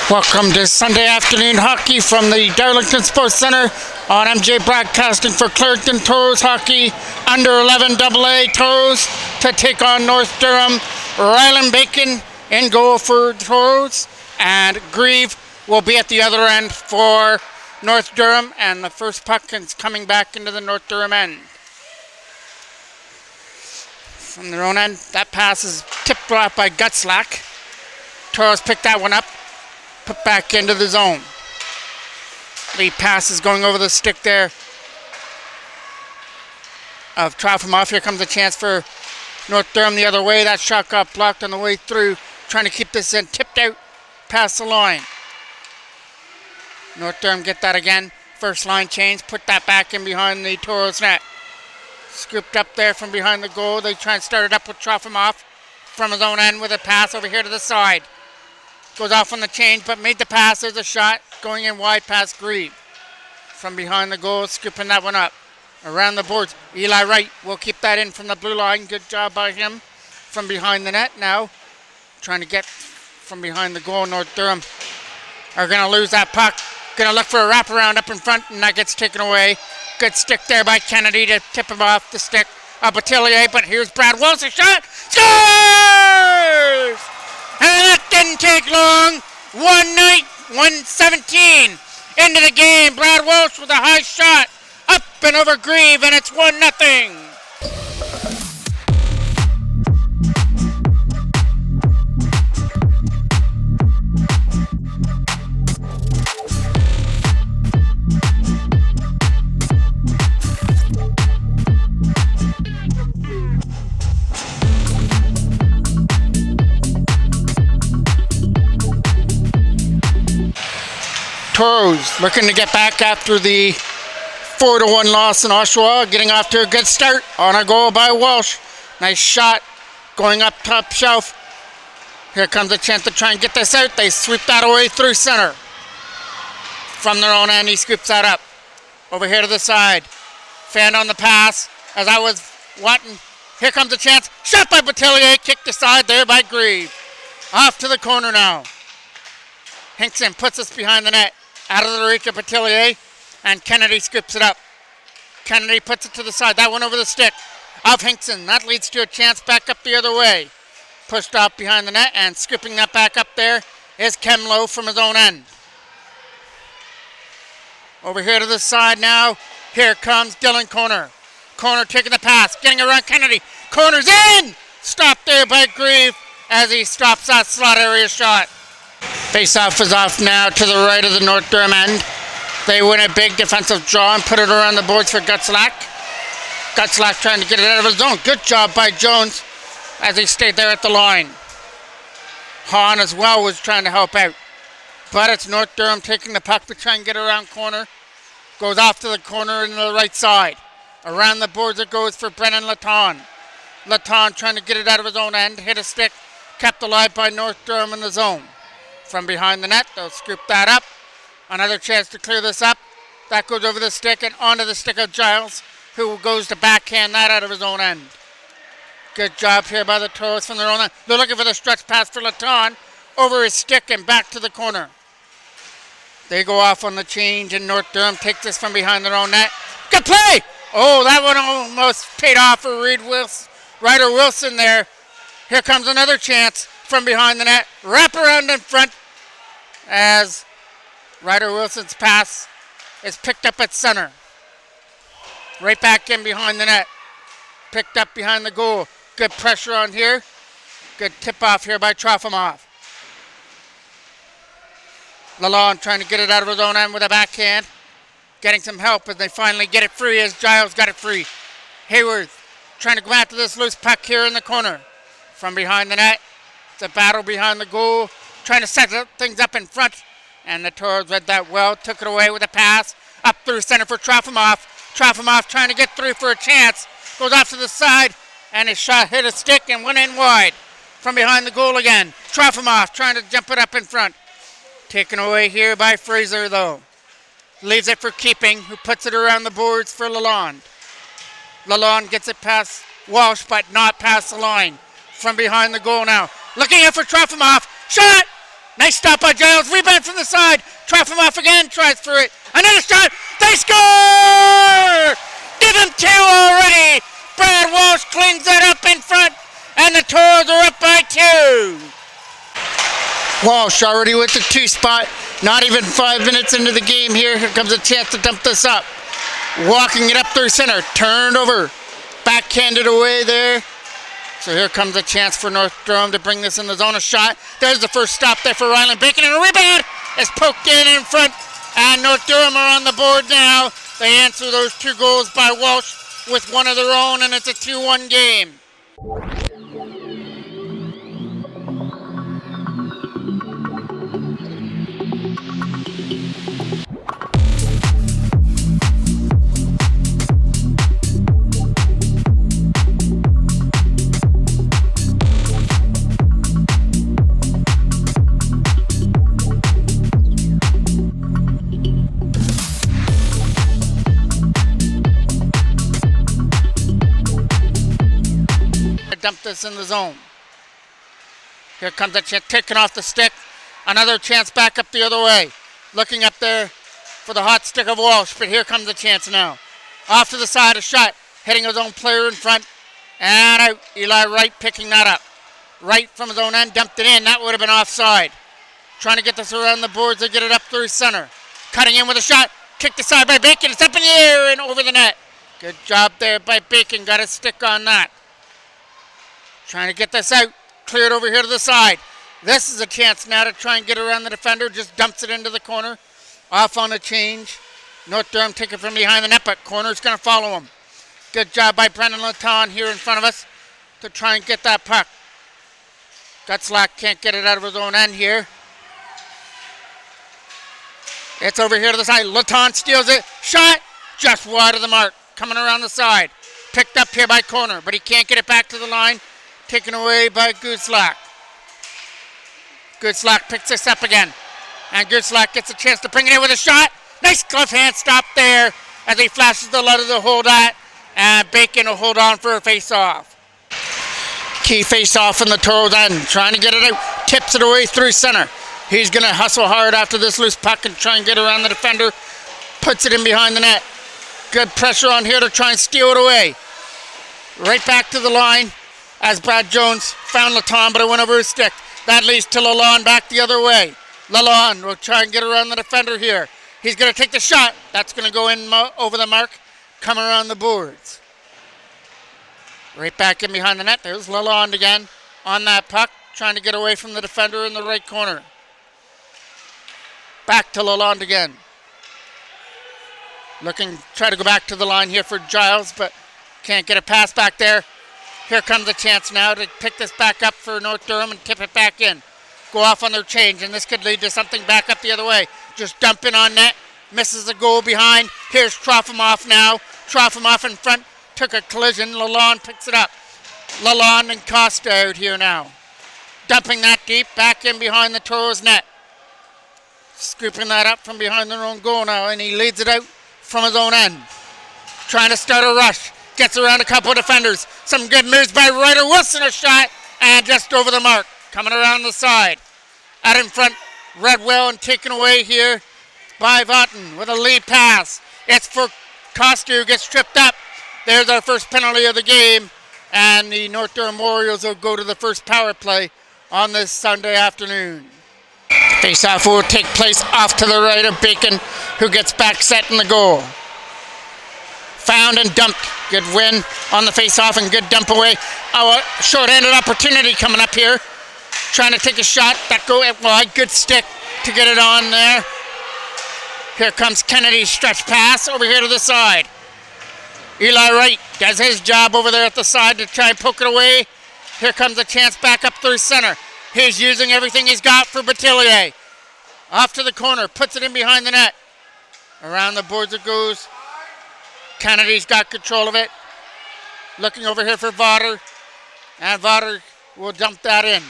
Welcome to Sunday afternoon hockey from the Darlington Sports Centre on MJ Broadcasting for Clarington Toros hockey. Under 11 AA Toros to take on North Durham. Rylan Bacon in goal for Toros, and Grieve will be at the other end for North Durham, and the first puck is coming back into the North Durham end. From their own end, that pass is tipped off by Gutslack. Toros pick that one up, put back into the zone. Lead pass is going over the stick there of Trofimov. Here comes a chance for North Durham the other way. That shot got blocked on the way through. Trying to keep this in. Tipped out past the line. North Durham get that again. First line change. Put that back in behind the Toros net. Scooped up there from behind the goal. They try and start it up with Trofimov from his own end with a pass over here to the side. Goes off on the change, but made the pass. There's a shot going in wide past Grieve. From behind the goal, scooping that one up. Around the boards, Eli Wright will keep that in from the blue line. Good job by him from behind the net now. Trying to get from behind the goal. North Durham are going to lose that puck. Going to look for a wraparound up in front, and that gets taken away. Good stick there by Kennedy to tip him off the stick of Batillier, but here's Brad Wilson. Shot! Scores! And that didn't take long. 1-17 into the game. Brad Welsh with a high shot up and over Grieve, and it's 1-0. Toros looking to get back after the 4-1 loss in Oshawa, getting off to a good start on a goal by Walsh. Nice shot going up top shelf. Here comes a chance to try and get this out. They sweep that away through center. From their own end, he scoops that up. Over here to the side. Fan on the pass as I was wanting. Here comes a chance. Shot by Batillier. Kicked aside there by Grieve. Off to the corner now. Hinkson puts us behind the net. Out of the reach of Batillier, and Kennedy scoops it up. Kennedy puts it to the side. That one over the stick of Hinkson. That leads to a chance back up the other way. Pushed off behind the net, and scooping that back up there is Kemlow from his own end. Over here to the side now. Here comes Dylan Corner. Corner taking the pass, getting around Kennedy. Corner's in! Stopped there by Grieve as he stops that slot area shot. Face-off is off now to the right of the North Durham end. They win a big defensive draw and put it around the boards for Gutslack. Gutslack trying to get it out of his zone. Good job by Jones as he stayed there at the line. Hahn as well was trying to help out. But it's North Durham taking the puck to try and get around corner. Goes off to the corner into the right side. Around the boards it goes for Brennan Laton. Laton trying to get it out of his own end. Hit a stick. Kept alive by North Durham in the zone. From behind the net, they'll scoop that up. Another chance to clear this up. That goes over the stick and onto the stick of Giles, who goes to backhand that out of his own end. Good job here by the Toros from their own end. They're looking for the stretch pass for Laton over his stick and back to the corner. They go off on the change, and North Durham takes this from behind their own net. Good play! Oh, that one almost paid off for Ryder Wilson there. Here comes another chance from behind the net. Wrap around in front as Ryder Wilson's pass is picked up at center. Right back in behind the net. Picked up behind the goal. Good pressure on here. Good tip off here by Trofimov. Lalonde trying to get it out of his own end with a backhand. Getting some help as they finally get it free as Giles got it free. Hayworth trying to go after this loose puck here in the corner. From behind the net. It's a battle behind the goal. Trying to set things up in front. And the Toros read that well. Took it away with a pass. Up through center for Trofimov. Trofimov trying to get through for a chance. Goes off to the side. And his shot hit a stick and went in wide. From behind the goal again. Trofimov trying to jump it up in front. Taken away here by Fraser though. Leaves it for Keeping, who puts it around the boards for Lalonde. Lalonde gets it past Walsh, but not past the line. From behind the goal now. Looking out for Trofimov. Shot! Nice stop by Giles. Rebound from the side. Trofimoff again. Tries for it. Another shot. They score! Give him 2 already. Brad Walsh cleans it up in front. And the Toros are up by 2. Walsh already with the 2 spot. Not even 5 minutes into the game here. Here comes a chance to dump this up. Walking it up through center. Turned over. Backhanded away there. So here comes a chance for North Durham to bring this in the zone. A shot. There's the first stop there for Ryland Bacon. And a rebound is poked in front. And North Durham are on the board now. They answer those 2 goals by Walsh with one of their own. And it's a 2-1 game. Dump this in the zone. Here comes a chance, taken off the stick. Another chance back up the other way. Looking up there for the hot stick of Walsh, but here comes the chance now. Off to the side, a shot, hitting his own player in front. And out. Eli Wright picking that up. Wright from his own end, dumped it in. That would have been offside. Trying to get this around the boards to get it up through center. Cutting in with a shot. Kicked aside by Bacon. It's up in the air and over the net. Good job there by Bacon. Got a stick on that. Trying to get this out. Cleared over here to the side. This is a chance now to try and get around the defender. Just dumps it into the corner. Off on a change. North Durham take it from behind the net, but corner's going to follow him. Good job by Brendan Laton here in front of us to try and get that puck. Gutslack can't get it out of his own end here. It's over here to the side. Laton steals it. Shot. Just wide of the mark. Coming around the side. Picked up here by Corner, but he can't get it back to the line. Taken away by Gutslack. Gutslack picks this up again. And Gutslack gets a chance to bring it in with a shot. Nice glove hand stop there as he flashes the letter to hold at. And Bacon will hold on for a face-off. Key face-off in the Toros end. Trying to get it out. Tips it away through center. He's going to hustle hard after this loose puck and try and get around the defender. Puts it in behind the net. Good pressure on here to try and steal it away. Right back to the line as Brad Jones found Laton, but it went over his stick. That leads to Lalonde back the other way. Lalonde will try and get around the defender here. He's going to take the shot. That's going to go in over the mark. Come around the boards. Right back in behind the net. There's Lalonde again on that puck, trying to get away from the defender in the right corner. Back to Lalonde again. Looking, try to go back to the line here for Giles, but can't get a pass back there. Here comes a chance now to pick this back up for North Durham and tip it back in. Go off on their change, and this could lead to something back up the other way. Just dumping on net. Misses the goal behind. Here's Trofimoff now. Trofimoff in front. Took a collision. Lalonde picks it up. Lalonde and Costa out here now. Dumping that deep back in behind the Toros net. Scooping that up from behind their own goal now, and he leads it out from his own end. Trying to start a rush. Gets around a couple of defenders. Some good moves by Ryder Wilson. A shot. And just over the mark. Coming around the side. Out in front. Redwell and taken away here by Vaughton with a lead pass. It's for Costa, who gets tripped up. There's our first penalty of the game. And the North Durham Warriors will go to the first power play on this Sunday afternoon. Face-off will take place off to the right of Bacon, who gets back set in the goal. Found and dumped. Good win on the face-off and good dump away. Oh, a short-handed opportunity coming up here. Trying to take a shot. That go wide. Good stick to get it on there. Here comes Kennedy's stretch pass over here to the side. Eli Wright does his job over there at the side to try and poke it away. Here comes a chance back up through center. He's using everything he's got for Batillier. Off to the corner. Puts it in behind the net. Around the boards it goes. Kennedy's got control of it. Looking over here for Vaughter. And Vaughter will dump that in.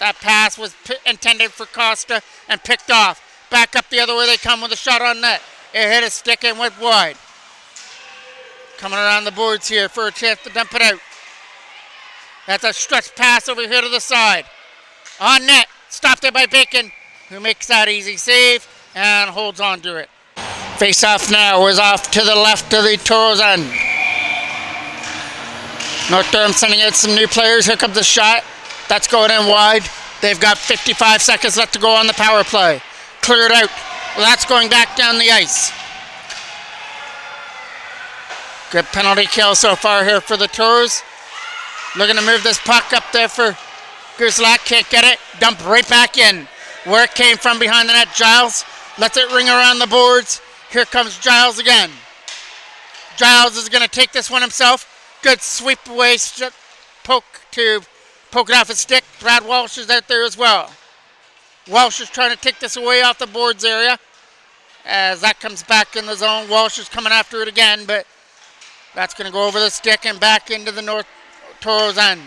That pass was intended for Costa and picked off. Back up the other way they come with a shot on net. It hit a stick and went wide. Coming around the boards here for a chance to dump it out. That's a stretch pass over here to the side. On net. Stopped there by Bacon, who makes that easy save and holds on to it. Face off now is off to the left of the Toros end. North Durham sending out some new players. Here comes the shot. That's going in wide. They've got 55 seconds left to go on the power play. Cleared out. Well, that's going back down the ice. Good penalty kill so far here for the Toros. Looking to move this puck up there for Guzlak. Can't get it. Dump right back in. Where it came from behind the net. Giles lets it ring around the boards. Here comes Giles again. Giles is going to take this one himself. Good sweep away. Poke it off his stick. Brad Walsh is out there as well. Walsh is trying to take this away off the boards area. As that comes back in the zone. Walsh is coming after it again, but that's going to go over the stick and back into the North Toros end.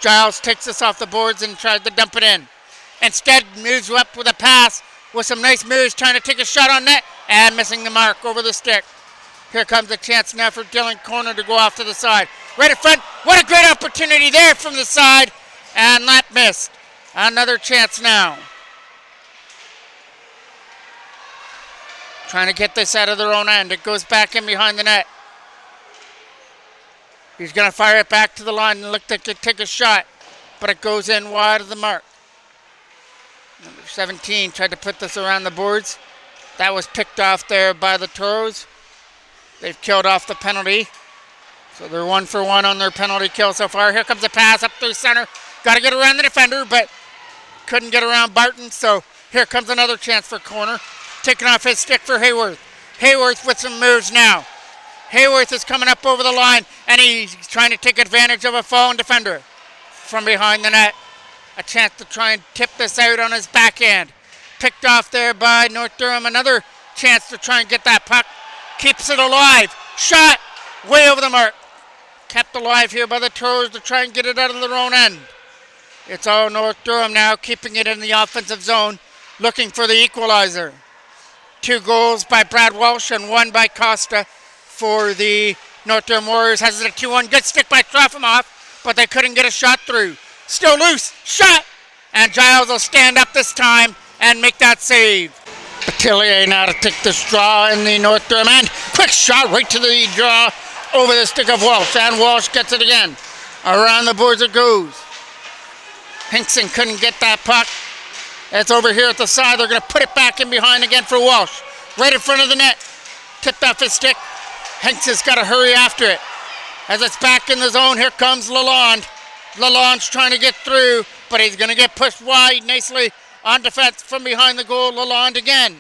Giles takes this off the boards and tries to dump it in. Instead, moves up with a pass with some nice moves, trying to take a shot on net and missing the mark over the stick. Here comes a chance now for Dylan Corner to go off to the side. Right in front. What a great opportunity there from the side. And that missed. Another chance now. Trying to get this out of their own end. It goes back in behind the net. He's going to fire it back to the line and look to take a shot. But it goes in wide of the mark. Number 17 tried to put this around the boards. That was picked off there by the Toros. They've killed off the penalty. So they're 1 for 1 on their penalty kill so far. Here comes a pass up through center. Got to get around the defender, but couldn't get around Barton. So here comes another chance for Corner. Taking off his stick for Hayworth. Hayworth with some moves now. Hayworth is coming up over the line, and he's trying to take advantage of a fallen defender from behind the net. A chance to try and tip this out on his backhand. Picked off there by North Durham. Another chance to try and get that puck. Keeps it alive. Shot way over the mark. Kept alive here by the Toros to try and get it out of their own end. It's all North Durham now, keeping it in the offensive zone, looking for the equalizer. 2 goals by Brad Walsh and 1 by Costa for the North Durham Warriors. Has it a 2-1. Good stick by Trofimov, but they couldn't get a shot through. Still loose. Shot. And Giles will stand up this time and make that save. Batillier now to take this draw in the North Durham end. Quick shot right to the draw over the stick of Walsh. And Walsh gets it again. Around the boards it goes. Hinkson couldn't get that puck. It's over here at the side. They're going to put it back in behind again for Walsh. Right in front of the net. Tipped off his stick. Hinkson's got to hurry after it. As it's back in the zone, here comes Lalonde. Lalonde's trying to get through, but he's going to get pushed wide nicely on defense from behind the goal. Lalonde again.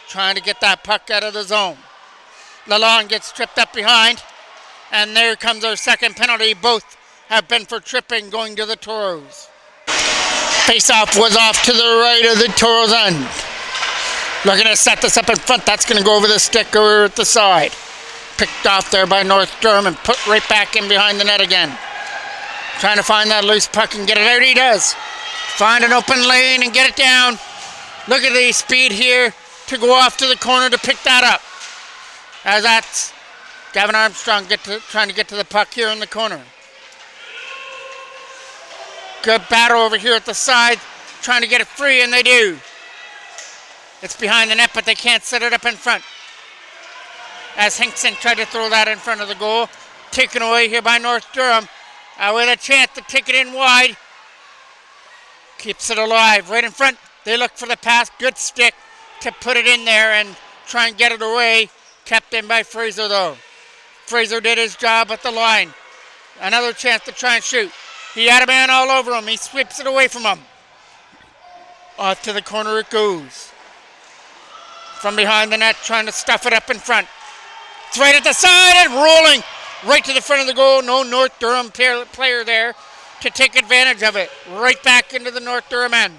Trying to get that puck out of the zone. Lalonde gets tripped up behind. And there comes our second penalty. Both have been for tripping going to the Toros. Face-off was off to the right of the Toros end. Looking to set this up in front. That's going to go over the stick over at the side. Picked off there by North Durham and put right back in behind the net again. Trying to find that loose puck and get it out. He does. Find an open lane and get it down. Look at the speed here to go off to the corner to pick that up. As that's Gavin Armstrong trying to get to the puck here in the corner. Good battle over here at the side, trying to get it free, and they do. It's behind the net, but they can't set it up in front. As Hinkson tried to throw that in front of the goal. Taken away here by North Durham. With a chance to take it in wide. Keeps it alive right in front. They look for the pass. Good stick to put it in there and try and get it away. Kept in by Fraser, though. Fraser did his job at the line. Another chance to try and shoot. He had a man all over him. He sweeps it away from him. Off to the corner it goes. From behind the net, trying to stuff it up in front. It's right at the side and rolling right to the front of the goal. No North Durham player there to take advantage of it. Right back into the North Durham end.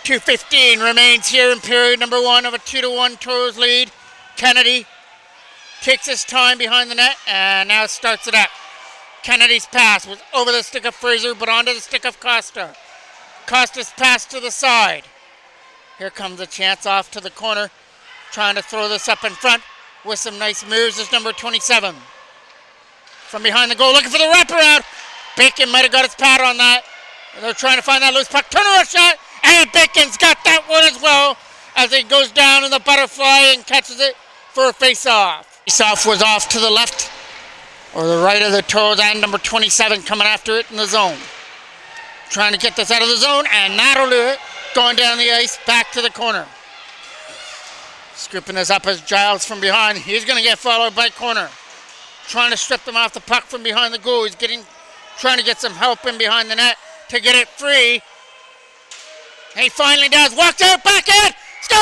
2:15 remains here in period number 1 of a 2-1 Toros lead. Kennedy takes his time behind the net and now starts it up. Kennedy's pass was over the stick of Fraser but onto the stick of Costa. Costa's pass to the side. Here comes a chance off to the corner. Trying to throw this up in front with some nice moves is number 27. From behind the goal, looking for the wraparound. Bacon might have got his pad on that. They're trying to find that loose puck. Turnaround shot, and Bacon's got that one as well as he goes down in the butterfly and catches it for a face-off. Face-off was off to the left or the right of the Toros and number 27 coming after it in the zone. Trying to get this out of the zone, and that'll do it. Going down the ice, back to the corner. Scooping this up as Giles from behind. He's going to get followed by Corner. Trying to strip them off the puck from behind the goal. He's trying to get some help in behind the net to get it free. He finally does. Walks out, back in, scores!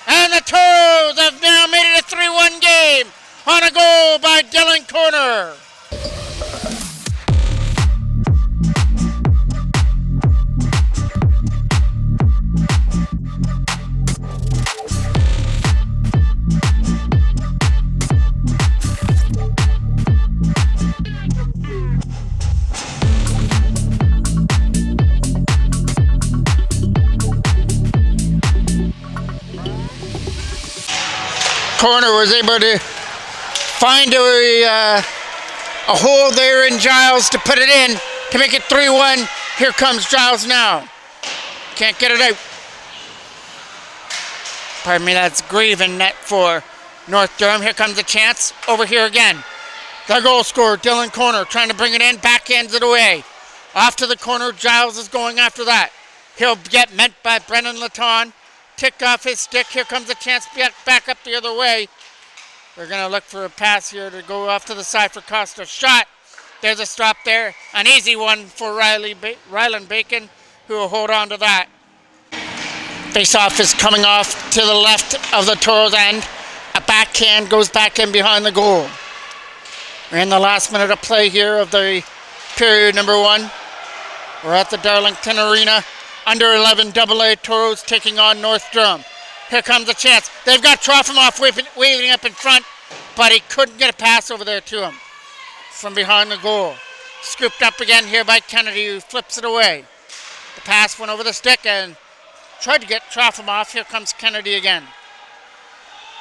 And the Toros have now made it a 3-1 game on a goal by Dylan Corner. Corner was able to find a hole there in Giles to put it in to make it 3-1. Here comes Giles now. Can't get it out. Pardon me, that's Grieve in net for North Durham. Here comes a chance over here again. The goal scorer, Dylan Corner, trying to bring it in, backhands it away. Off to the corner, Giles is going after that. He'll get met by Brennan Laton. Tick off his stick. Here comes a chance back up the other way. They're going to look for a pass here to go off to the side for Costa. Shot. There's a stop there. An easy one for Ryland Bacon, who will hold on to that. Face-off is coming off to the left of the Toros end. A backhand goes back in behind the goal. We're in the last minute of play here of the period number 1. We're at the Darlington Arena. Under 11 AA Toros taking on North Durham. Here comes a chance. They've got Trofimoff waving up in front, but he couldn't get a pass over there to him from behind the goal. Scooped up again here by Kennedy, who flips it away. The pass went over the stick and tried to get Trofimoff. Here comes Kennedy again.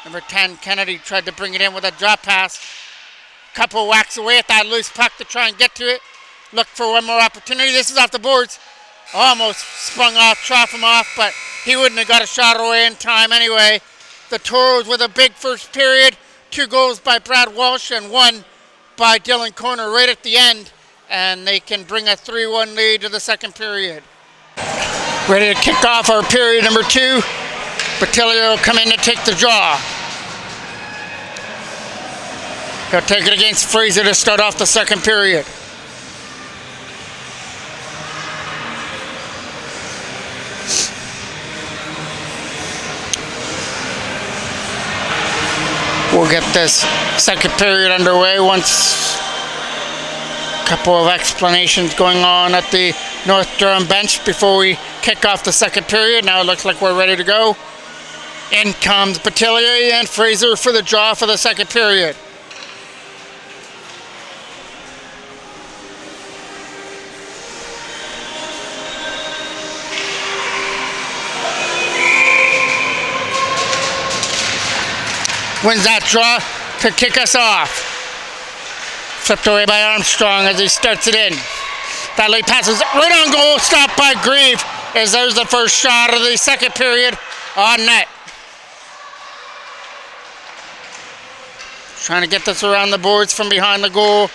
Number 10, Kennedy tried to bring it in with a drop pass. Couple whacks away at that loose puck to try and get to it. Look for one more opportunity. This is off the boards. Almost sprung off Trofimoff, but he wouldn't have got a shot away in time anyway. The Toros with a big first period. 2 goals by Brad Walsh and 1 by Dylan Corner right at the end. And they can bring a 3-1 lead to the second period. Ready to kick off our period number 2. Batilio will come in to take the draw. He'll take it against Fraser to start off the second period. We'll get this second period underway once a couple of explanations going on at the North Durham bench before we kick off the second period. Now it looks like we're ready to go. In comes Batillier and Fraser for the draw for the second period. Wins that draw to kick us off. Flipped away by Armstrong as he starts it in. That late pass is right on goal, stopped by Grieve as there's the first shot of the second period on net. Trying to get this around the boards from behind the goal.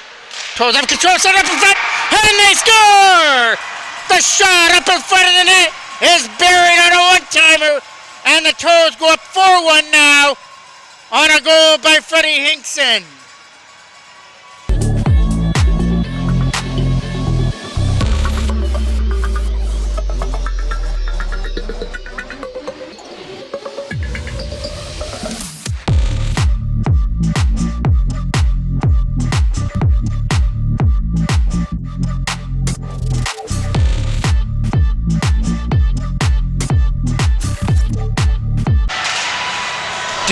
Toros have control, set up in front, and they score! The shot up in front of the net is buried on a one-timer, and the Toros go up 4-1 now on a goal by Freddie Hinkson.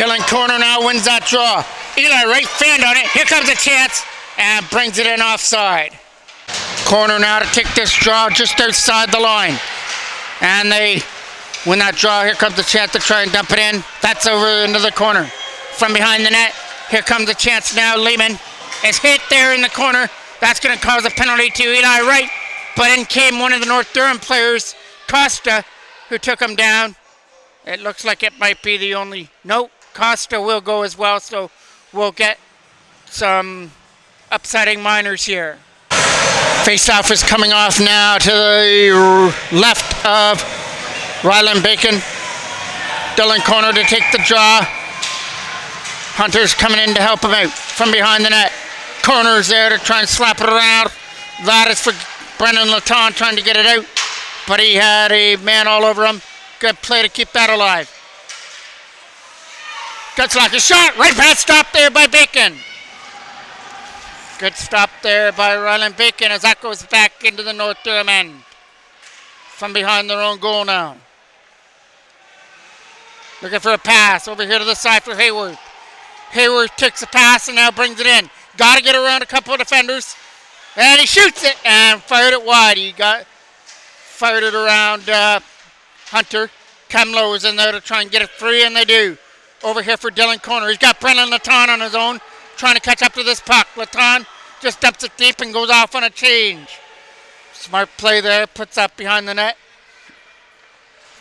Dylan Corner now wins that draw. Eli right fan on it. Here comes a chance and brings it in offside. Corner now to take this draw just outside the line. And they win that draw. Here comes the chance to try and dump it in. That's over into the corner. From behind the net, here comes the chance now. Lehman is hit there in the corner. That's going to cause a penalty to Eli Wright. But in came one of the North Durham players, Costa, who took him down. It looks like it might be the only... Nope, Costa will go as well, so we'll get some upsetting minors here. Face-off is coming off now to the left of Ryland Bacon. Dylan Corner to take the draw. Hunter's coming in to help him out from behind the net. Corner's there to try and slap it around. That is for Brendan Laton trying to get it out, but he had a man all over him. Good play to keep that alive. Good slap, a shot, right pass, stop there by Bacon. Good stop there by Ryland Bacon as that goes back into the North Durham end. From behind their own goal now. Looking for a pass over here to the side for Hayward. Hayward takes a pass and now brings it in. Got to get around a couple of defenders. And he shoots it and fired it wide. He fired it around Hunter. Kemlo is in there to try and get it free, and they do. Over here for Dylan Corner. He's got Brennan Laton on his own, trying to catch up to this puck. Laton just dumps it deep and goes off on a change. Smart play there, puts up behind the net.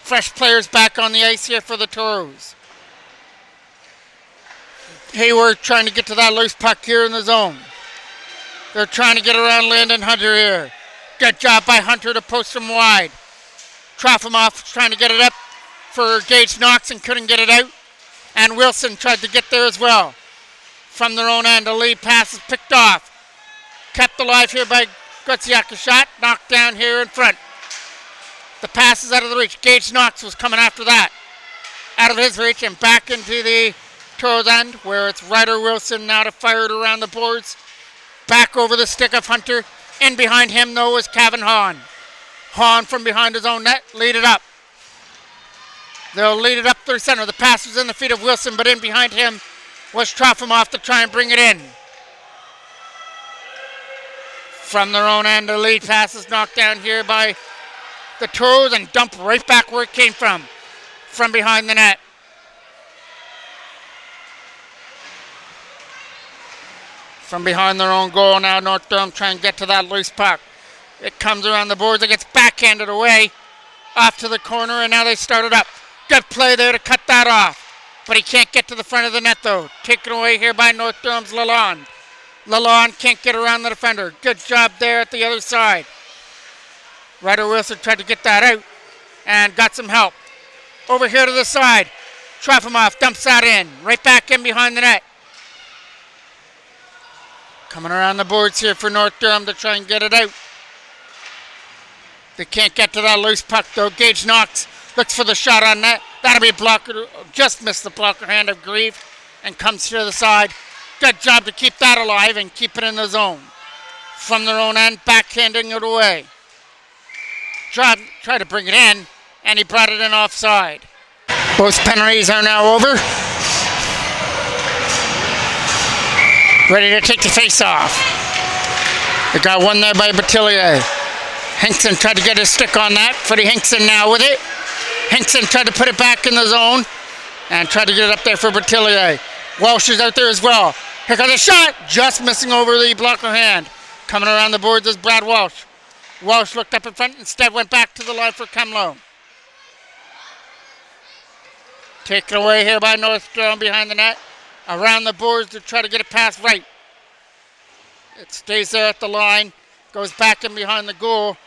Fresh players back on the ice here for the Toros. Hayward trying to get to that loose puck here in the zone. They're trying to get around Landon Hunter here. Good job by Hunter to post him wide. Trofimoff trying to get it up for Gage Knox and couldn't get it out. And Wilson tried to get there as well. From their own end, a lead pass is picked off. Kept alive here by Gutziak. A shot knocked down here in front. The pass is out of the reach. Gage Knox was coming after that. Out of his reach and back into the Toros end where it's Ryder Wilson now to fire it around the boards. Back over the stick of Hunter. In behind him, though, is Kevin Hahn. Hahn from behind his own net, lead it up. They'll lead it up through center. The pass was in the feet of Wilson, but in behind him was Trofimoff to try and bring it in. From their own end, the lead pass is knocked down here by the Toros and dumped right back where it came from behind the net. From behind their own goal now, North Durham trying to get to that loose puck. It comes around the boards, it gets backhanded away off to the corner, and now they start it up. Good play there to cut that off. But he can't get to the front of the net, though. Taken away here by North Durham's Lalonde. Lalonde can't get around the defender. Good job there at the other side. Ryder Wilson tried to get that out and got some help. Over here to the side. Trofimoff dumps that in. Right back in behind the net. Coming around the boards here for North Durham to try and get it out. They can't get to that loose puck, though. Gage Knox looks for the shot on net. That'll be a blocker. Just missed the blocker hand of Grieve and comes to the side. Good job to keep that alive and keep it in the zone. From their own end, backhanding it away. Tried to bring it in, and he brought it in offside. Both penalties are now over. Ready to take the face-off. They got one there by Batillier. Hinkson tried to get his stick on that. Freddie Hinkson now with it. Hinkson tried to put it back in the zone and tried to get it up there for Batillier. Walsh is out there as well. Here comes a shot. Just missing over the blocker hand. Coming around the boards is Brad Walsh. Walsh looked up in front, instead went back to the line for Kemlo. Taken away here by North Durham behind the net. Around the boards to try to get it past Wright. It stays there at the line. Goes back in behind the goal.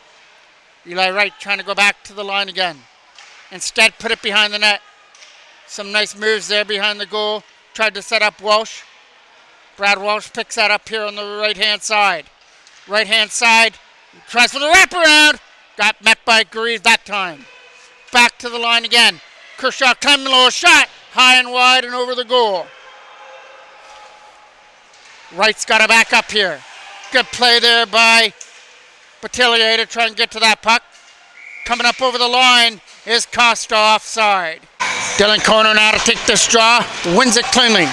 Eli Wright trying to go back to the line again. Instead, put it behind the net. Some nice moves there behind the goal. Tried to set up Walsh. Brad Walsh picks that up here on the right-hand side. Right-hand side. Tries for the wraparound. Got met by Grieve that time. Back to the line again. Kershaw Kemlo, a shot. High and wide and over the goal. Wright's got to back up here. Good play there by Batillier to try and get to that puck. Coming up over the line is Costa offside. Dylan Corner now to take this draw. Wins it cleanly.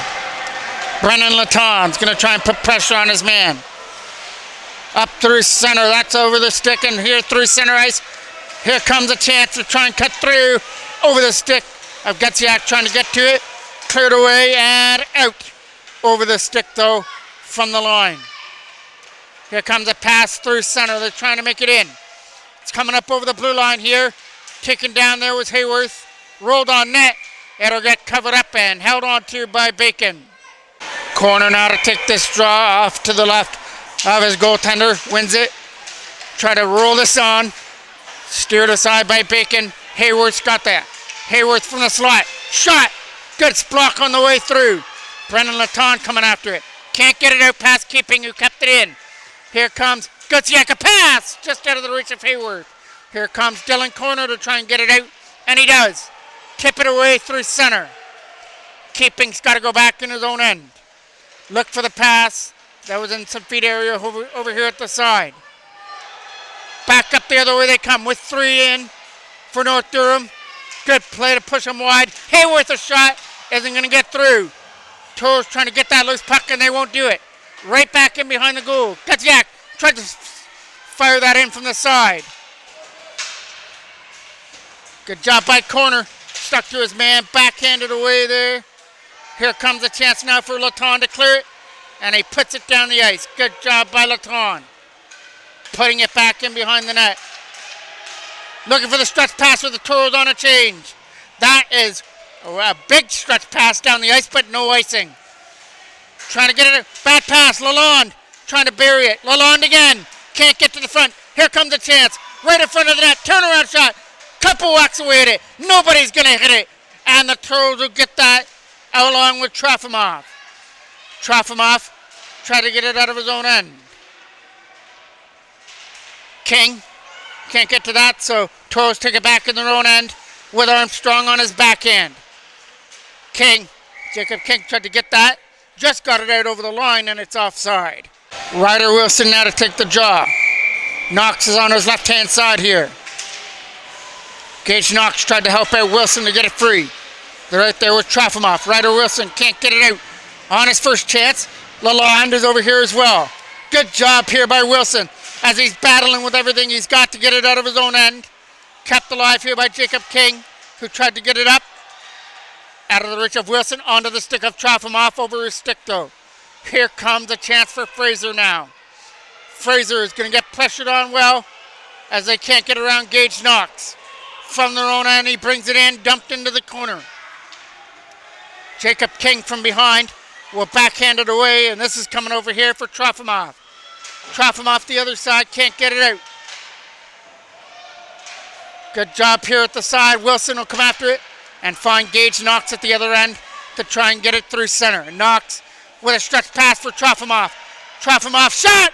Brennan Laton's going to try and put pressure on his man. Up through center. That's over the stick and here through center ice. Here comes a chance to try and cut through over the stick of Gutziak trying to get to it. Cleared away and out. Over the stick though from the line. Here comes a pass through center. They're trying to make it in. It's coming up over the blue line here. Taken down there was Hayworth. Rolled on net. It'll get covered up and held on to by Bacon. Corner now to take this draw off to the left of his goaltender. Wins it. Try to roll this on. Steered aside by Bacon. Hayworth's got that. Hayworth from the slot. Shot. Good block on the way through. Brendan Laton coming after it. Can't get it out past Keeping, who kept it in. Here comes Gutsiak, a pass just out of the reach of Hayworth. Here comes Dylan Corner to try and get it out, and he does. Tip it away through center. Keeping's got to go back in his own end. Look for the pass. That was in some feet area over here at the side. Back up the other way they come with 3 in for North Durham. Good play to push them wide. Hayworth a shot. Isn't going to get through. Toros trying to get that loose puck, and they won't do it. Right back in behind the goal. Gutsiak tried to fire that in from the side. Good job by Corner. Stuck to his man. Backhanded away there. Here comes a chance now for Laton to clear it. And he puts it down the ice. Good job by Laton. Putting it back in behind the net. Looking for the stretch pass with the Toros on a change. That is a big stretch pass down the ice, but no icing. Trying to get it. Bad pass. Lalonde trying to bury it. Lalonde again. Can't get to the front. Here comes a chance. Right in front of the net. Turnaround shot. Couple walks away at it. Nobody's going to hit it. And the Toros will get that out along with Trofimov. Trofimov tried to get it out of his own end. King can't get to that, so Toros take it back in their own end with Armstrong on his backhand. King, Jacob King tried to get that. Just got it out over the line, and it's offside. Ryder Wilson now to take the draw. Knox is on his left-hand side here. Gage Knox tried to help out Wilson to get it free. They're right there with Trofimov. Ryder Wilson can't get it out on his first chance. Lalonde is over here as well. Good job here by Wilson as he's battling with everything he's got to get it out of his own end. Kept alive here by Jacob King, who tried to get it up. Out of the reach of Wilson, onto the stick of Trofimov, over his stick though. Here comes a chance for Fraser now. Fraser is going to get pressured on well as they can't get around Gage Knox. From their own end, he brings it in, dumped into the corner. Jacob King from behind will backhand it away, and this is coming over here for Trofimov. Trofimov the other side, can't get it out. Good job here at the side. Wilson will come after it and find Gage Knox at the other end to try and get it through center. Knox with a stretch pass for Trofimov. Trofimov shot!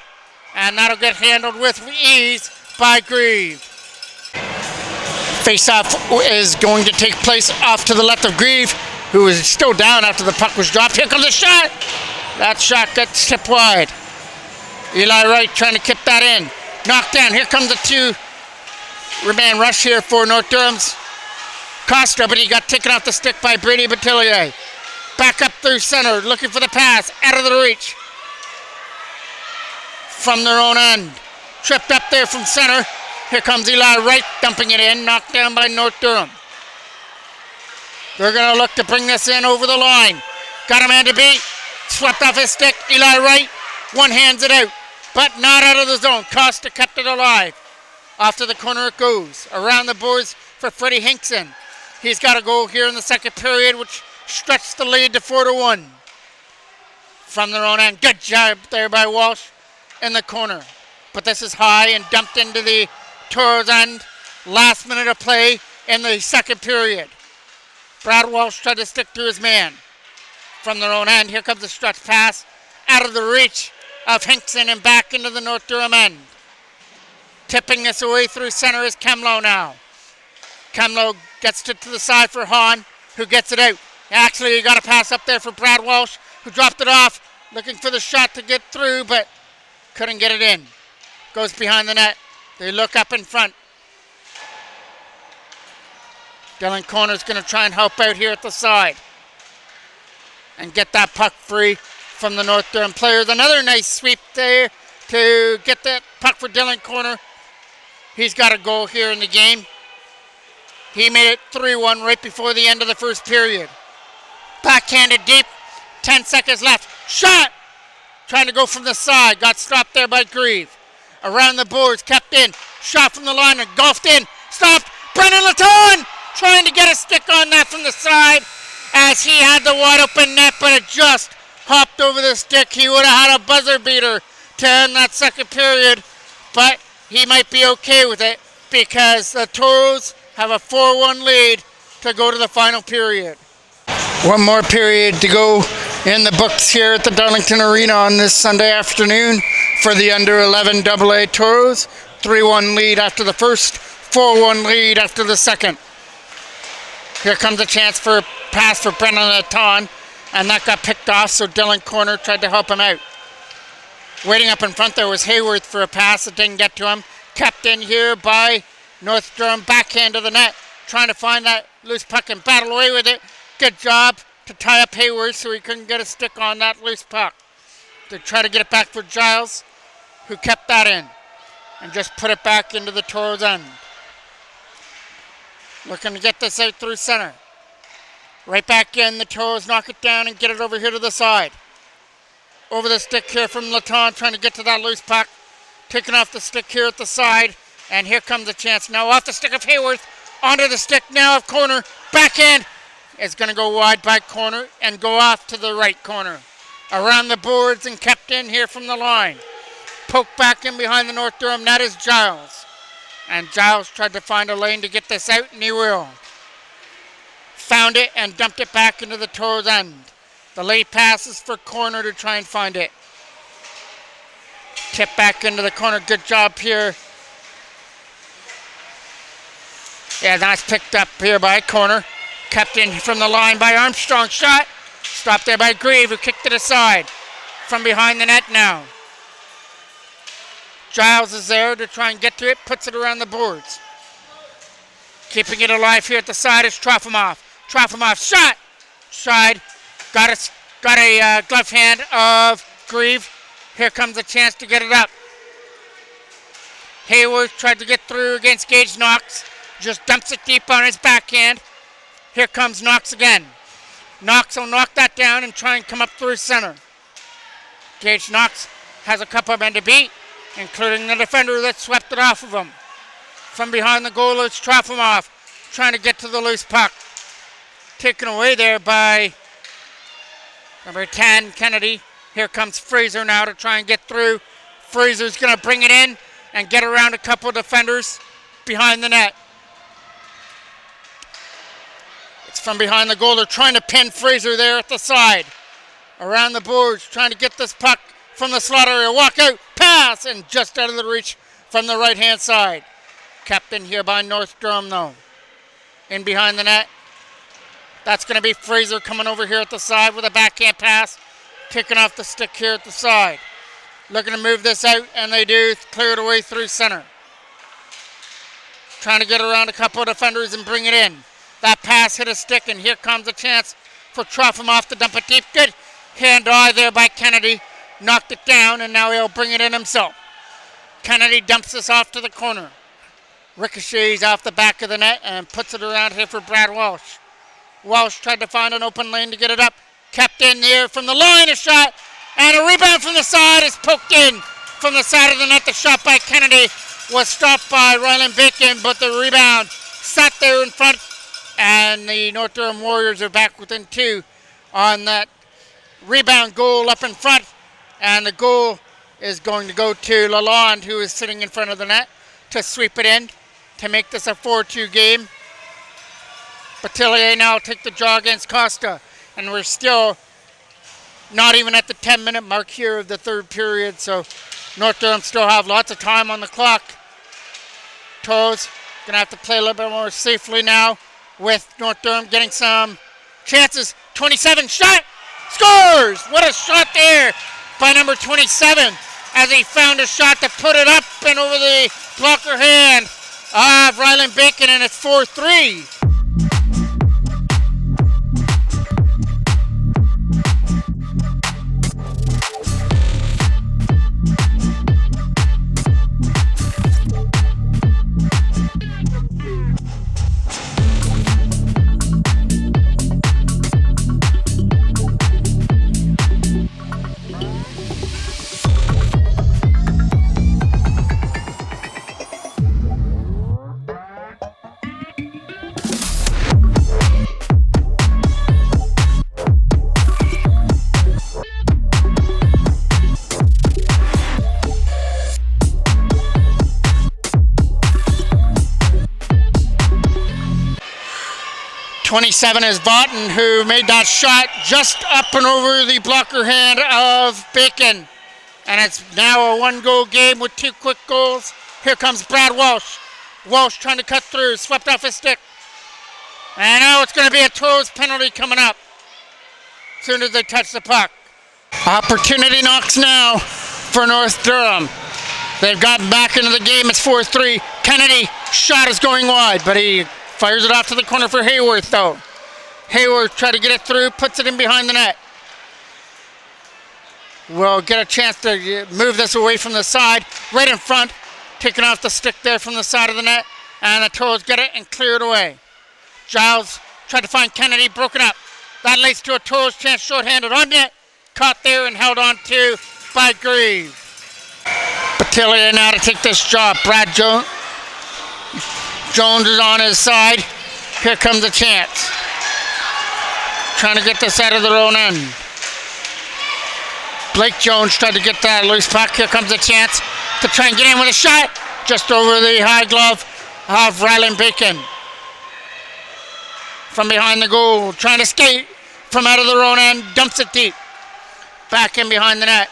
And that'll get handled with ease by Grieve. Face-off is going to take place off to the left of Grieve, who is still down after the puck was dropped. Here comes a shot! That shot gets tipped wide. Eli Wright trying to kip that in. Knocked down. Here comes a 2-man rush here for North Durham's Costa, but he got taken off the stick by Brady Batillier. Back up through center, looking for the pass. Out of the reach. From their own end. Tripped up there from center. Here comes Eli Wright dumping it in. Knocked down by North Durham. They're going to look to bring this in over the line. Got a man to beat. Swept off his stick. Eli Wright one-hands it out, but not out of the zone. Costa kept it alive. Off to the corner it goes. Around the boards for Freddie Hinkson. He's got a goal here in the second period, which stretched the lead to 4-1. From their own end. Good job there by Walsh in the corner. But this is high and dumped into the Toros end. Last minute of play in the second period. Brad Walsh tried to stick to his man. From their own end, here comes a stretch pass. Out of the reach of Hinkson and back into the North Durham end. Tipping this away through center is Kemlow now. Kemlow gets it to the side for Hahn, who gets it out. Actually, he got a pass up there for Brad Walsh, who dropped it off, looking for the shot to get through, but couldn't get it in. Goes behind the net. They look up in front. Dylan Corner's going to try and help out here at the side and get that puck free from the North Durham players. Another nice sweep there to get that puck for Dylan Corner. He's got a goal here in the game. He made it 3-1 right before the end of the first period. Backhanded deep. 10 seconds left. Shot! trying to go from the side. Got stopped there by Grieve. Around the boards, kept in. Shot from the line and golfed in. Stopped. Brennan Laton trying to get a stick on that from the side as he had the wide open net, but it just hopped over the stick. He would have had a buzzer beater to end that second period, but he might be okay with it because the Toros have a 4-1 lead to go to the final period. One more period to go in the books here at the Darlington Arena on this Sunday afternoon for the under 11 AA Toros. 3-1 lead after the first, 4-1 lead after the second. Here comes a chance for a pass for Brennan Laton, and that got picked off, so Dylan Corner tried to help him out. Waiting up in front there was Hayworth for a pass that didn't get to him. Kept in here by North Durham, backhand to the net, trying to find that loose puck and battle away with it. Good job to tie up Hayworth so he couldn't get a stick on that loose puck. To try to get it back for Giles, who kept that in and just put it back into the Toros' end. Looking to get this out through center. Right back in, the Toros knock it down and get it over here to the side. Over the stick here from Laton, trying to get to that loose puck. Taking off the stick here at the side, and here comes a chance now off the stick of Hayworth, onto the stick now of Corner. Backhand is going to go wide by Corner and go off to the right corner. Around the boards and kept in here from the line. Poke back in behind the North Durham net is Giles. And Giles tried to find a lane to get this out, and he will. Found it and dumped it back into the Toros' end. The late pass is for Corner to try and find it. Tip back into the corner. Good job here. Yeah, that's picked up here by Corner. Kept in from the line by Armstrong. Shot. Stopped there by Grieve, who kicked it aside. From behind the net now. Giles is there to try and get to it. Puts it around the boards. Keeping it alive here at the side is Trofimov. Trofimov shot. Side. Got a glove hand of Grieve. Here comes a chance to get it up. Hayworth tried to get through against Gage Knox. Just dumps it deep on his backhand. Here comes Knox again. Knox will knock that down and try and come up through center. Gage Knox has a couple of men to beat, including the defender that swept it off of him. From behind the goal, it's Trofimov trying to get to the loose puck. Taken away there by number 10, Kennedy. Here comes Fraser now to try and get through. Fraser's going to bring it in and get around a couple of defenders behind the net. It's from behind the goal. They're trying to pin Fraser there at the side. Around the boards, trying to get this puck from the slot area. Walk out, pass, and just out of the reach from the right-hand side. Kept in here by North Durham, though. In behind the net. That's going to be Fraser coming over here at the side with a backhand pass. Kicking off the stick here at the side. Looking to move this out, and they do. Clear it away through center. Trying to get around a couple of defenders and bring it in. That pass hit a stick, and here comes a chance for Trofimov to dump it deep. Good hand-eye there by Kennedy. Knocked it down, and now he'll bring it in himself. Kennedy dumps this off to the corner. Ricochets off the back of the net and puts it around here for Brad Walsh. Walsh tried to find an open lane to get it up. Kept in there from the line, a shot, and a rebound from the side is poked in from the side of the net. The shot by Kennedy was stopped by Ryland Bacon, but the rebound sat there in front, and the North Durham Warriors are back within two on that rebound goal up in front, and the goal is going to go to Lalonde, who is sitting in front of the net, to sweep it in to make this a 4-2 game. Batillier now will take the draw against Costa. And we're still not even at the 10-minute mark here of the third period, so North Durham still have lots of time on the clock. Toros going to have to play a little bit more safely now with North Durham getting some chances. 27 shot, scores! What a shot there by number 27 as he found a shot to put it up and over the blocker hand of Ryland Bacon, and it's 4-3. 27 is Vaughton, who made that shot just up and over the blocker hand of Bacon. And it's now a one-goal game with 2 quick goals. Here comes Brad Walsh. Walsh trying to cut through, swept off his stick. And now it's going to be a Toros penalty coming up as soon as they touch the puck. Opportunity knocks now for North Durham. They've gotten back into the game. It's 4-3. Kennedy, shot is going wide, but he fires it off to the corner for Hayworth, though. Hayworth tried to get it through, puts it in behind the net. We'll get a chance to move this away from the side, right in front, taking off the stick there from the side of the net, and the Toros get it and clear it away. Giles tried to find Kennedy, broken up. That leads to a Toros chance, shorthanded on net, caught there and held on to by Grieve. Batillia now to take this job. Brad Jones is on his side. Here comes a chance. Trying to get this out of their own end. Blake Jones tried to get that loose puck. Here comes a chance to try and get in with a shot. Just over the high glove of Ryland Bacon. From behind the goal. Trying to skate from out of their own end. Dumps it deep. Back in behind the net.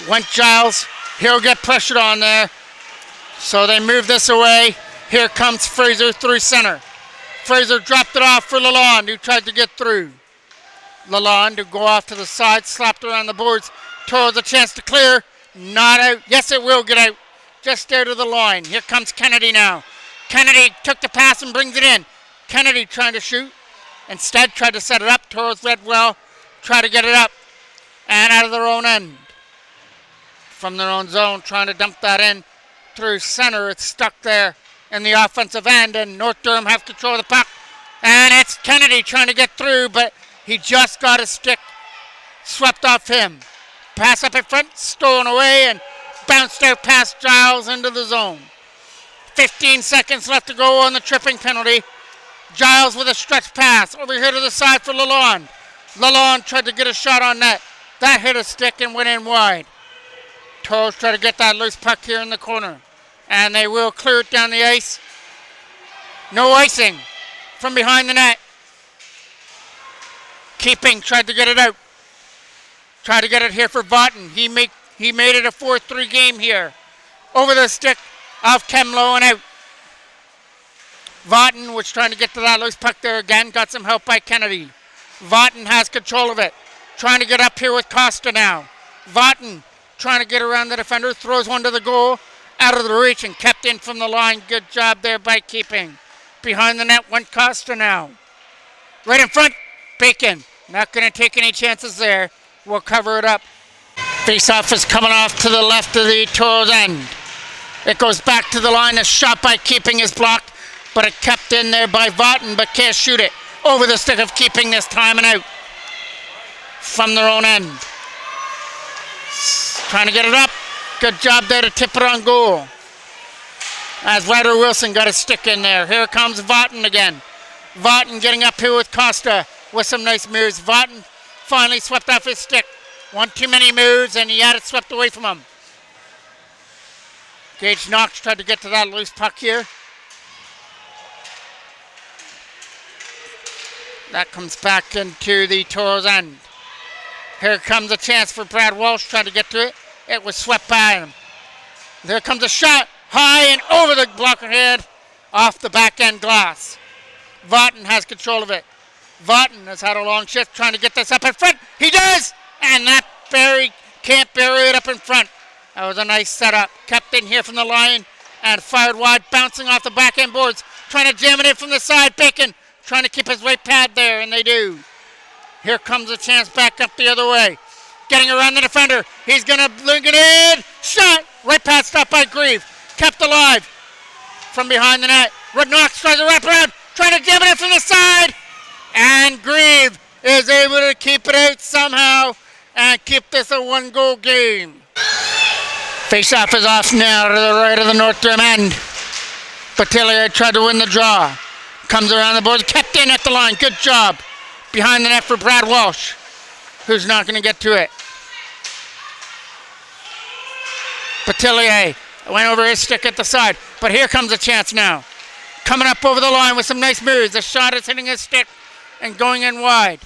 Went Giles. He'll get pressured on there. So they move this away. Here comes Fraser through center. Fraser dropped it off for Lalonde, who tried to get through. Lalonde to go off to the side, slapped around the boards. Toros a chance to clear. Not out. Yes, it will get out. Just out of the line. Here comes Kennedy now. Kennedy took the pass and brings it in. Kennedy trying to shoot. Instead, tried to set it up. Toros read well. Try to get it up. And out of their own end. From their own zone, trying to dump that in through center. It's stuck there in the offensive end, and North Durham have control of the puck. And it's Kennedy trying to get through, but he just got his stick swept off him. Pass up in front, stolen away, and bounced out past Giles into the zone. 15 seconds left to go on the tripping penalty. Giles with a stretch pass over here to the side for Lalonde. Lalonde tried to get a shot on net. That hit a stick and went in wide. Toros try to get that loose puck here in the corner. And they will clear it down the ice. No icing from behind the net. Keeping tried to get it out. Tried to get it here for Vaughton. He made it a 4-3 game here. Over the stick of Kemlow and out. Vaughton was trying to get to that loose puck there again. Got some help by Kennedy. Vaughton has control of it. Trying to get up here with Costa now. Vaughton trying to get around the defender. Throws one to the goal. Out of the reach and kept in from the line. Good job there by Keeping. Behind the net went Costa now. Right in front, Bacon. Not going to take any chances there. We'll cover it up. Face-off is coming off to the left of the Toros end. It goes back to the line. A shot by Keeping is blocked, but it kept in there by Vaughton, but can't shoot it. Over the stick of Keeping this time and out. From their own end. Trying to get it up. Good job there to tip it on goal. As Ryder Wilson got a stick in there. Here comes Vaughton again. Vaughton getting up here with Costa with some nice moves. Vaughton finally swept off his stick. One too many moves and he had it swept away from him. Gage Knox tried to get to that loose puck here. That comes back into the Toros end. Here comes a chance for Brad Walsh trying to get to it. It was swept by him. There comes a shot. High and over the blocker head. Off the back end glass. Vaughton has control of it. Vaughton has had a long shift trying to get this up in front. He does! And that can't bury it up in front. That was a nice setup. Kept in here from the line and fired wide, bouncing off the back end boards. Trying to jam it in from the side. Bacon trying to keep his right pad there, and they do. Here comes a chance back up the other way. Getting around the defender. He's going to link it in. Shot. Right past stop by Grieve. Kept alive from behind the net. Knox tries to wrap around. Trying to jam it in from the side. And Grieve is able to keep it out somehow and keep this a one-goal game. Face-off is off now to the right of the North Durham end. Batillia tried to win the draw. Comes around the board. Kept in at the line. Good job. Behind the net for Brad Walsh, who's not going to get to it. Batillia went over his stick at the side, but here comes a chance now. coming up over the line with some nice moves. The shot is hitting his stick and going in wide.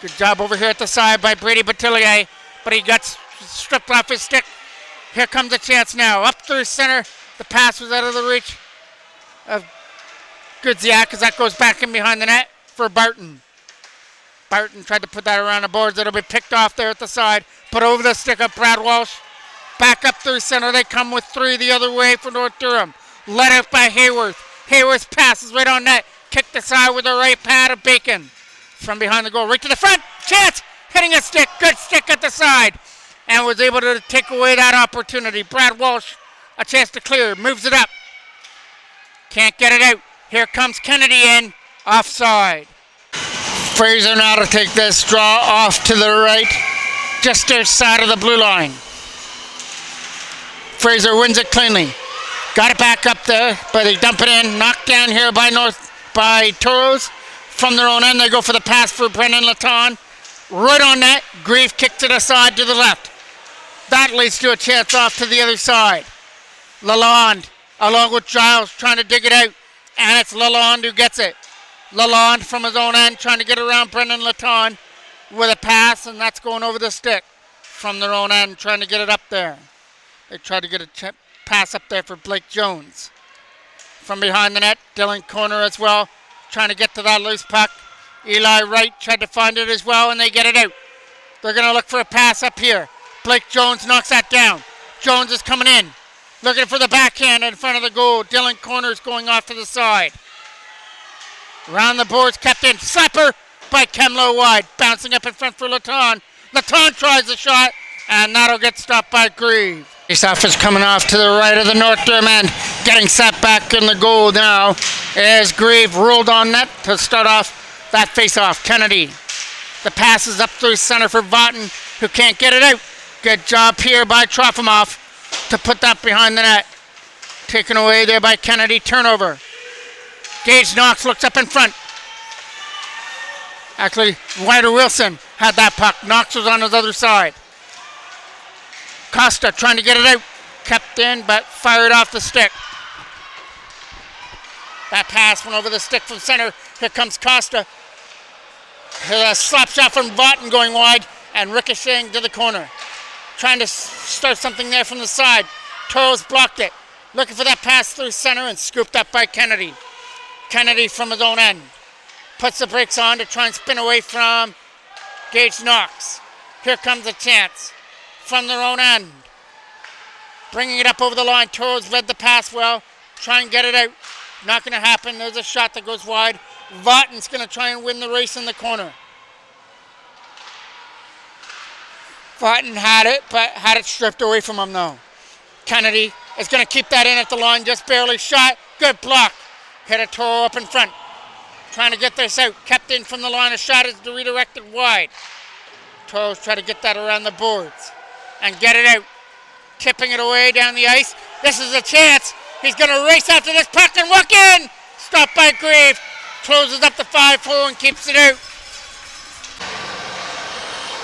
Good job over here at the side by Brady Batillier, but he got stripped off his stick. Here comes a chance now. Up through center. The pass was out of the reach of Goodziak as that goes back in behind the net for Barton. Barton tried to put that around the boards. It'll be picked off there at the side. Put over the stick of Brad Walsh. Back up through center. They come with three the other way for North Durham. Led out by Hayworth. Hayworth's pass is right on net. Kicked aside with the right pad of Bacon. From behind the goal. Right to the front. Chance. Hitting a stick. Good stick at the side. And was able to take away that opportunity. Brad Walsh, a chance to clear. Moves it up. Can't get it out. Here comes Kennedy in. Offside. Fraser now to take this draw off to the right. Just outside of the blue line. Fraser wins it cleanly. Got it back up there, but they dump it in. Knocked down here by Toros. From their own end, they go for the pass for Brendan Laton. Right on net. Grieve kicks it aside to the left. That leads to a chance off to the other side. Lalonde, along with Giles, trying to dig it out. And it's Lalonde who gets it. Lalonde from his own end, trying to get around Brendan Laton with a pass, and that's going over the stick. From their own end, trying to get it up there. They tried to get a pass up there for Blake Jones. From behind the net, Dylan Corner as well, trying to get to that loose puck. Eli Wright tried to find it as well, and they get it out. They're going to look for a pass up here. Blake Jones knocks that down. Jones is coming in, looking for the backhand in front of the goal. Dylan Corner is going off to the side. Around the boards, kept in. Slapper by Kemlow wide, bouncing up in front for Laton. Laton tries the shot, and that'll get stopped by Grieve. Faceoff is coming off to the right of the North Durham end. Getting set back in the goal now as Grieve rolled on net to start off that faceoff. Kennedy. The pass is up through center for Vaughton, who can't get it out. Good job here by Trofimov to put that behind the net. Taken away there by Kennedy. Turnover. Gage Knox looks up in front. Actually, Ryder Wilson had that puck. Knox was on his other side. Costa trying to get it out. Kept in, but fired off the stick. That pass went over the stick from center. Here comes Costa. A slap shot from Vaughton going wide and ricocheting to the corner. Trying to start something there from the side. Toros blocked it. Looking for that pass through center and scooped up by Kennedy. Kennedy from his own end. Puts the brakes on to try and spin away from Gage Knox. Here comes a chance from their own end. Bringing it up over the line. Toros read the pass well. Try and get it out. Not going to happen. There's a shot that goes wide. Vaughton's going to try and win the race in the corner. Vaughton had it, but had it stripped away from him though. Kennedy is going to keep that in at the line. Just barely shot. Good block. Hit a Toro up in front. Trying to get this out. Kept in from the line of shot is redirected wide. Toros try to get that around the boards and get it out. Tipping it away down the ice. This is a chance. He's going to race after this puck and walk in. Stopped by Grieve. Closes up the 5-4 and keeps it out.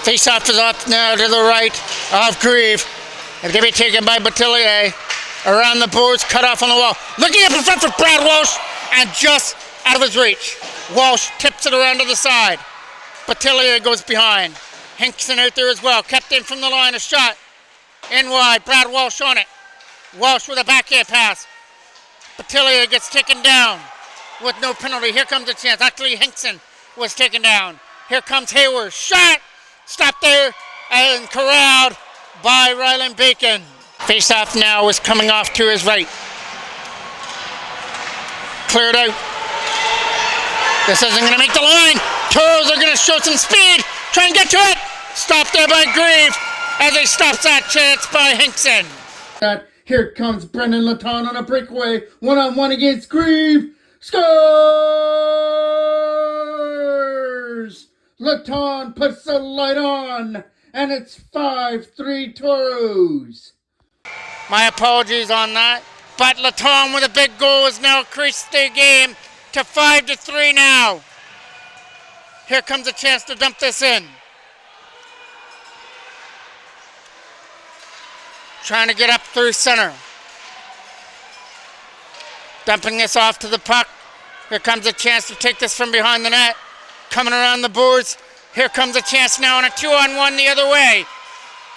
Face-off is up now to the right of Grieve. It's going to be taken by Batillier. Around the boards, cut off on the wall. Looking up in front for Brad Walsh and just out of his reach. Walsh tips it around to the side. Batillier goes behind. Hinkson out there as well. Kept in from the line, a shot. In wide, Brad Walsh on it. Walsh with a backhand pass. Batillier gets taken down with no penalty. Here comes a chance. Actually, Hinkson was taken down. Here comes Hayward. Shot! Stopped there and corralled by Ryland Bacon. Face-off now is coming off to his right. Cleared out. This isn't going to make the line. Toros are going to show some speed. Try and get to it. Stopped there by Grieve as he stops that chance by Hinkson. Here comes Brendan Laton on a breakaway. One-on-one against Grieve. Scores! Laton puts the light on. And it's 5-3 Toros. My apologies on that. But Laton with a big goal has now increased the game to 5-3 now. Here comes a chance to dump this in. Trying to get up through center. Dumping this off to the puck. Here comes a chance to take this from behind the net. Coming around the boards. Here comes a chance now on a 2-on-1 the other way.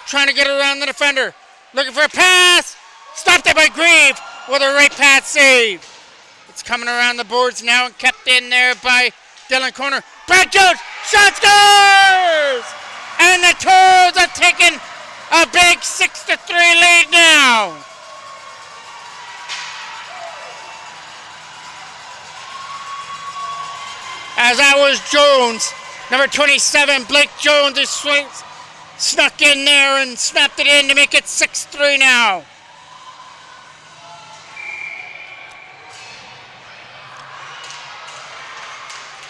Trying to get around the defender. Looking for a pass. Stopped it by Grieve with a right pass save. It's coming around the boards now and kept in there by Dylan Corner. Brad Jones, shot scores! And the Toros have taken a big 6-3 lead now. As that was Jones, number 27, Blake Jones, who snuck in there and snapped it in to make it 6-3 now.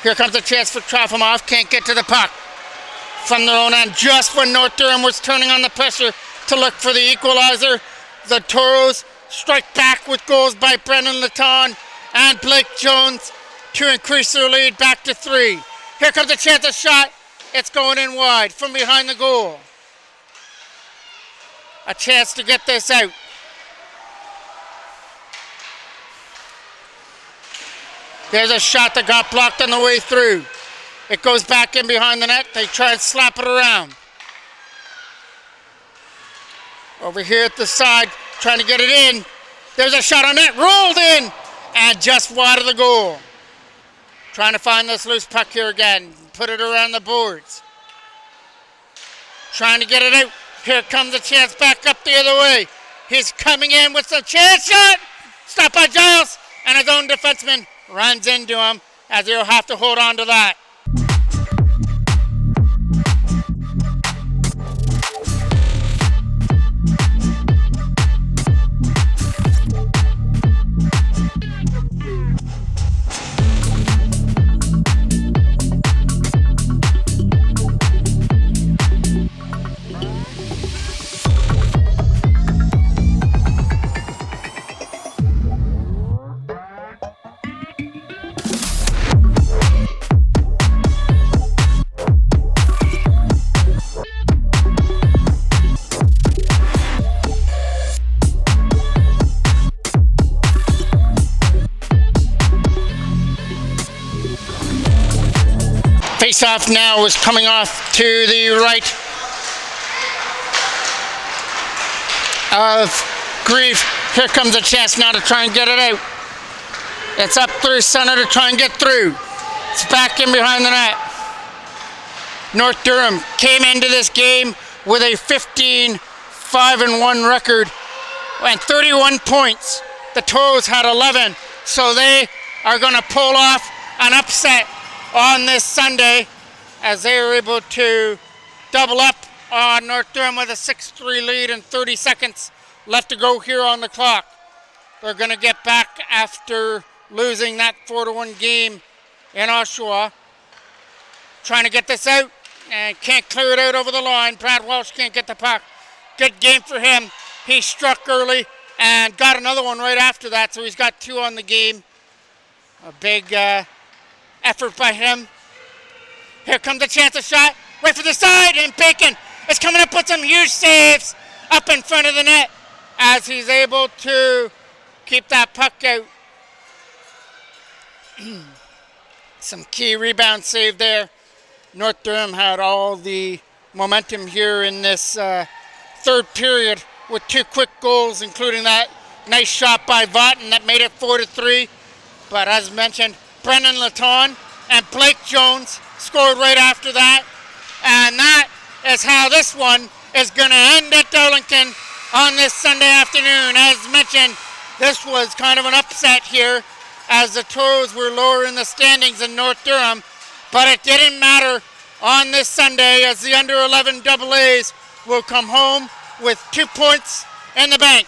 Here comes a chance for Trofimov. Can't get to the puck from their own end. Just when North Durham was turning on the pressure to look for the equalizer, the Toros strike back with goals by Brendan Letton and Blake Jones to increase their lead back to 3. Here comes a chance, a shot. It's going in wide from behind the goal. A chance to get this out. There's a shot that got blocked on the way through. It goes back in behind the net. They try and slap it around. Over here at the side, trying to get it in. There's a shot on net, rolled in, and just wide of the goal. Trying to find this loose puck here again. Put it around the boards. Trying to get it out. Here comes a chance back up the other way. He's coming in with some chance shot. Stopped by Giles, and his own defenseman runs into him as he'll have to hold on to that. Face-off now is coming off to the right of Grieve. Here comes a chance now to try and get it out. It's up through center to try and get through. It's back in behind the net. North Durham came into this game with a 15-5-1 record and 31 points. The Toros had 11, so they are going to pull off an upset on this Sunday as they were able to double up on North Durham with a 6-3 lead and 30 seconds left to go here on the clock. They're going to get back after losing that 4-1 game in Oshawa. Trying to get this out and can't clear it out over the line. Brad Walsh can't get the puck. Good game for him. He struck early and got another one right after that, so he's got 2 on the game. A big effort by him. Here comes a chance, a shot, right for the side, and Bacon is coming up with some huge saves up in front of the net as he's able to keep that puck out. Some key rebound save there. North Durham had all the momentum here in this third period with 2 quick goals, including that nice shot by Vaughton that made it 4-3. But as mentioned, Brendan Letton and Blake Jones scored right after that. And that is how this one is going to end at Darlington on this Sunday afternoon. As mentioned, this was kind of an upset here as the Toros were lower in the standings in North Durham. But it didn't matter on this Sunday as the under 11 AA's will come home with 2 points in the bank.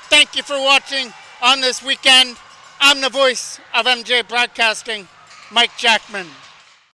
Thank you for watching on this weekend. I'm the voice of MJ Broadcasting, Mike Jackman.